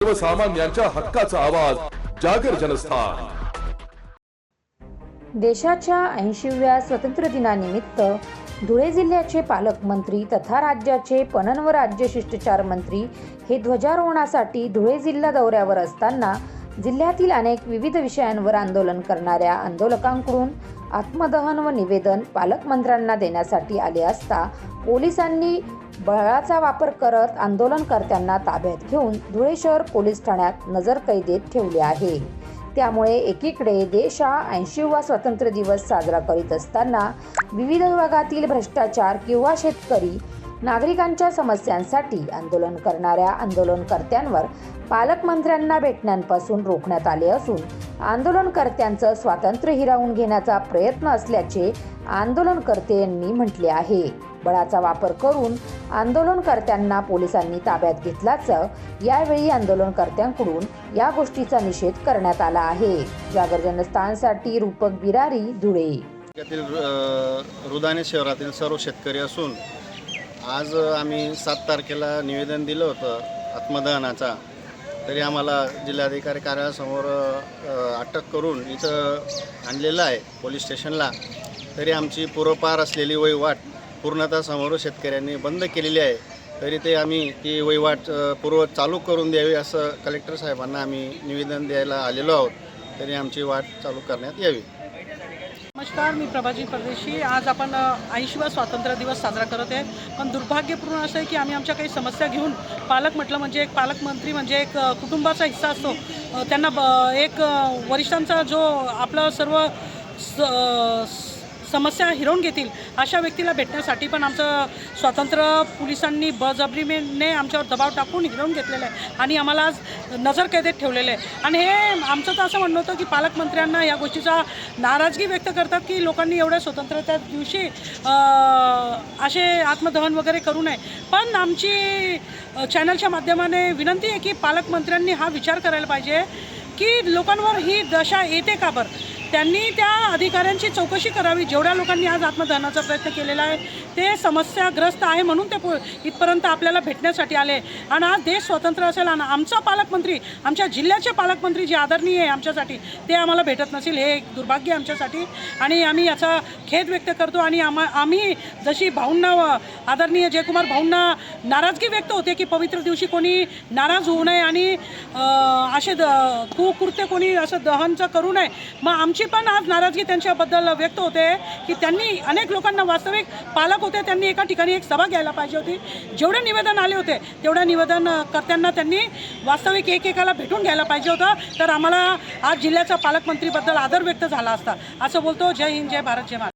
सर्वसामान्यांच्या हक्काचा आवाज जागर जनस्थान। देशाच्या 80व्या स्वातंत्र्य दिनानिमित्त धुळे जिल्ह्याचे पालकमंत्री तथा राज्याचे पणन व राज्य शिष्टाचार मंत्री हे ध्वजारोहणासाठी धुळे जिल्हा दौऱ्यावर असताना जिल्ह्यातील अनेक विविध विषयांवर आंदोलन करणाऱ्या आंदोलकांकडून आत्मदहन व निवेदन पालकमंत्र्यांना देण्यासाठी आले असता पोलिसांनी बळाचा वापर करत आंदोलनकर्त्यांना ताब्यात घेऊन धुळे शहर पोलीस ठाण्यात नजरकैदेत ठेवले आहे। त्यामुळे एकीकडे देश हा 80वा स्वातंत्र्य दिवस साजरा करीत असताना विविध विभागातील भ्रष्टाचार किंवा शेतकरी नागरिकांच्या समस्यांसाठी आंदोलन करणाऱ्या आंदोलनकर्त्यांवर पालकमंत्र्यांना भेटण्यापासून रोखण्यात आले असून आंदोलनकर्त्यांचं स्वातंत्र्य हिरावून घेण्याचा प्रयत्न असल्याचे आंदोलनकर्त्यांनी म्हटले आहे। बळाचा वापर करून आंदोलनकर्त्यांना पोलिसांनी ताब्यात घेतल्याचं यावेळी आंदोलनकर्त्यांकडून या गोष्टीचा निषेध करण्यात आला आहे। जागर जनस्थानसाठी रूपक बिरारी, धुळे। रुदाने शहरातील सर्व शेतकरी असून आज आम्ही 7 तारखेला निवेदन दिलं होतं आत्मदहनाचा, तरी आम्हाला जिल्हाधिकारी कार्यालयासमोर अटक करून इथं आणलेलं आहे पोलीस स्टेशनला। तरी आमची पूर्वपार असलेली वहिवाट पूर्णतः समोर शेतकऱ्यांनी बंद केलेली आहे, तरी ते आम्ही ती वहिवाट पूर्व चालू करून द्यावी असं कलेक्टर साहेबांना आम्ही निवेदन द्यायला आलेलो आहोत, तरी आमची वाट चालू करण्यात यावी। नमस्कार, मी प्रभाजी परदेशी। आज आपण 80वा स्वातंत्र्य दिवस साजरा करत आहे, पण दुर्भाग्यपूर्ण असं आहे की आम्ही आमच्या काही समस्या घेऊन पालक म्हटलं म्हणजे एक पालकमंत्री म्हणजे एक कुटुंबाचा हिस्सा असतो, त्यांना एक वरिष्ठांचा जो आपलं सर्व समस्या हिरावून घेतील अशा व्यक्तीला भेटण्यासाठी पण आमचं स्वातंत्र्य पोलिसांनी बळजबरीने आमच्यावर दबाव टाकून हिरावून घेतलेलं आहे आणि आम्हाला आज नजरकैदेत ठेवलेलं आहे। आणि हे आमचं तर असं म्हणणं होतं की पालकमंत्र्यांना या गोष्टीचा नाराजगी व्यक्त करतात की लोकांनी एवढ्या स्वातंत्र्याच्या दिवशी असे आत्मदहन वगैरे करू नये, पण आमची चॅनलच्या माध्यमाने विनंती आहे की पालकमंत्र्यांनी हा विचार करायला पाहिजे की लोकांवर ही दशा येते का बरं। त्यांनी त्या अधिकाऱ्यांची चौकशी करावी, जेवढ्या लोकांनी आज आत्मदहनाचा प्रयत्न केलेला आहे ते समस्याग्रस्त आहे म्हणून ते इथपर्यंत आपल्याला भेटण्यासाठी आले। आणि आज देश स्वतंत्र असेल आणि आमचा पालकमंत्री, आमच्या जिल्ह्याचे पालकमंत्री जे आदरणीय आहे आमच्यासाठी, ते आम्हाला भेटत नसेल, हे एक दुर्भाग्य आमच्यासाठी आणि आम्ही याचा खेद व्यक्त करतो। आणि आम्ही जशी भाऊंना, आदरणीय जयकुमार भाऊंना नाराजगी व्यक्त होते की पवित्र दिवशी कोणी नाराज होऊ नये आणि असे कुकृत्य कोणी असं दहनचं करू नये, मग आमची पण आज नाराजगी त्यांच्याबद्दल व्यक्त होते की त्यांनी अनेक लोकांना, वास्तविक पालक होते, त्यांनी एका ठिकाणी एक सभा घ्यायला पाहिजे होती। जेवढे निवेदन आले होते तेवढ्या निवेदनकर्त्यांना त्यांनी वास्तविक एकेकाला भेटून घ्यायला पाहिजे होतं, तर आम्हाला आज जिल्ह्याच्या पालकमंत्रीबद्दल आदर व्यक्त झाला असता, असं बोलतो। जय हिंद, जय भारत, जय महाराष्ट्र।